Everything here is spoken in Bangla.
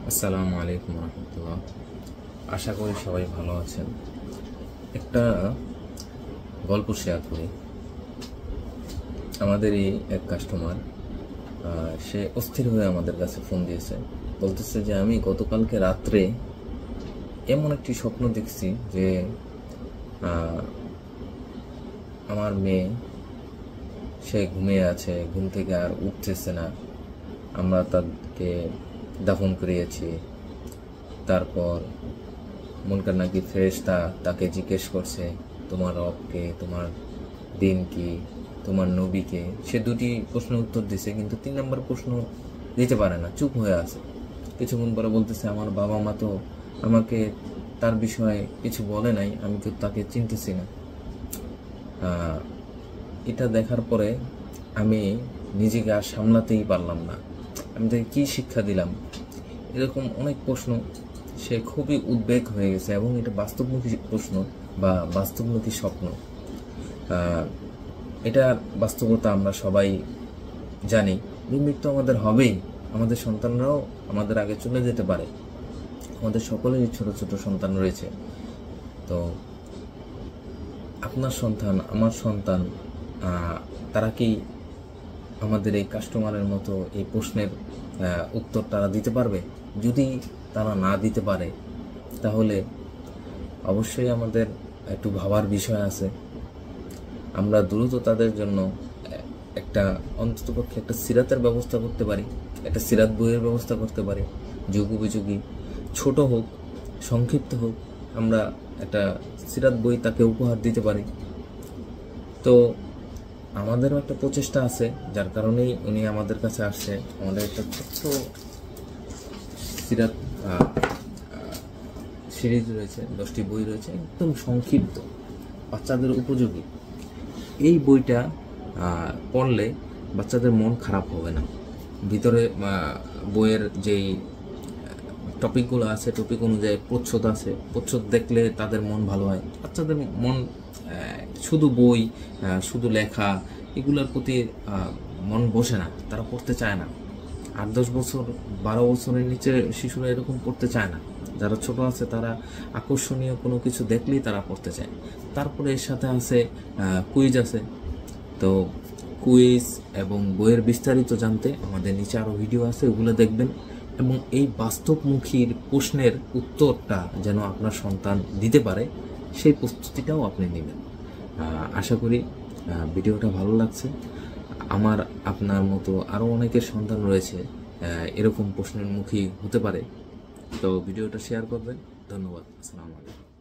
আসসালামু আলাইকুম রহমতুল্লাহ। আশা করি সবাই ভালো আছেন। একটা গল্প শেয়ার করি। আমাদেরই এক কাস্টমার, সে অস্থির হয়ে আমাদের কাছে ফোন দিয়েছে। বলতেছে যে আমি গতকালকে রাত্রে এমন একটি স্বপ্ন দেখছি যে আমার মেয়ে সে ঘুমিয়ে আছে, ঘুম থেকে আর উঠতেছে না। আমরা তাকে দাফন করিয়েছি। তারপর মুনকার নাকি ফেরেশতা তাকে জিজ্ঞেস করছে, তোমার রবকে, তোমার দিন কি, তোমার নবীকে। সে দুটি প্রশ্নের উত্তর দিছে, কিন্তু 3 নম্বর প্রশ্ন দিতে পারে না, চুপ হয়ে আছে। কিছুক্ষণ পরে বলতেছে, আমার বাবা মা তো আমাকে তার বিষয়ে কিছু বলে নাই, আমি তো তাকে চিনতেছি না। এটা দেখার পরে আমি নিজেকে আর সামলাতেই পারলাম না। আমি তাকে কী শিক্ষা দিলাম, এরকম অনেক প্রশ্ন। সে খুবই উদ্বেগ হয়ে গেছে, এবং এটা বাস্তবমুখী প্রশ্ন বা বাস্তবমুখী স্বপ্ন। এটা বাস্তবতা আমরা সবাই জানি, মৃত্যু আমাদের হবেই। আমাদের সন্তানরাও আমাদের আগে চলে যেতে পারে। আমাদের সকলেরই ছোট ছোট সন্তান রয়েছে। তো আপনার সন্তান, আমার সন্তান, তারা কি আমাদের এই কাস্টমারের মতো এই প্রশ্নের উত্তর তারা দিতে পারবে? যদি তারা না দিতে পারে, তাহলে অবশ্যই আমাদের একটু ভাবার বিষয় আছে। আমরা দ্রুত তাদের জন্য একটা অন্ততপক্ষে একটা সিরাতের ব্যবস্থা করতে পারি, একটা সিরাত বইয়ের ব্যবস্থা করতে পারি। যুগোপযোগী, ছোট হোক, সংক্ষিপ্ত হোক, আমরা একটা সিরাত বই তাকে উপহার দিতে পারি। তো আমাদেরও একটা প্রচেষ্টা আছে, যার কারণেই উনি আমাদের কাছে আসছে। আমাদের একটা ছোট্ট সিরাত সিরিজ রয়েছে, 10টি বই রয়েছে, একদম সংক্ষিপ্ত, বাচ্চাদের উপযোগী। এই বইটা পড়লে বাচ্চাদের মন খারাপ হবে না। ভিতরে বইয়ের যেই টপিকগুলো আছে, টপিক অনুযায়ী প্রচ্ছদ আছে, প্রচ্ছদ দেখলে তাদের মন ভালো হয়। বাচ্চাদের মন শুধু বই, শুধু লেখা, এগুলোর প্রতি মন বসে না, তারা পড়তে চায় না। 8-10 বছর, 12 বছরের নিচে শিশুরা এরকম পড়তে চায় না। যারা ছোট আছে তারা আকর্ষণীয় কোনো কিছু দেখলেই তারা পড়তে চায়। তারপরে এর সাথে আছে কুইজ আছে। তো কুইজ এবং বইয়ের বিস্তারিত জানতে আমাদের নিচে আরও ভিডিও আছে, ওগুলো দেখবেন। এবং এই বাস্তবমুখীর প্রশ্নের উত্তরটা যেন আপনার সন্তান দিতে পারে, সেই প্রস্তুতিটাও আপনি নেবেন। আশা করি ভিডিওটা ভালো লাগছে। আমার আপনার মতো আরও অনেকের সন্তান রয়েছে এরকম প্রশ্নের মুখী হতে পারে। তো ভিডিওটা শেয়ার করবেন। ধন্যবাদ। আসসালামু আলাইকুম।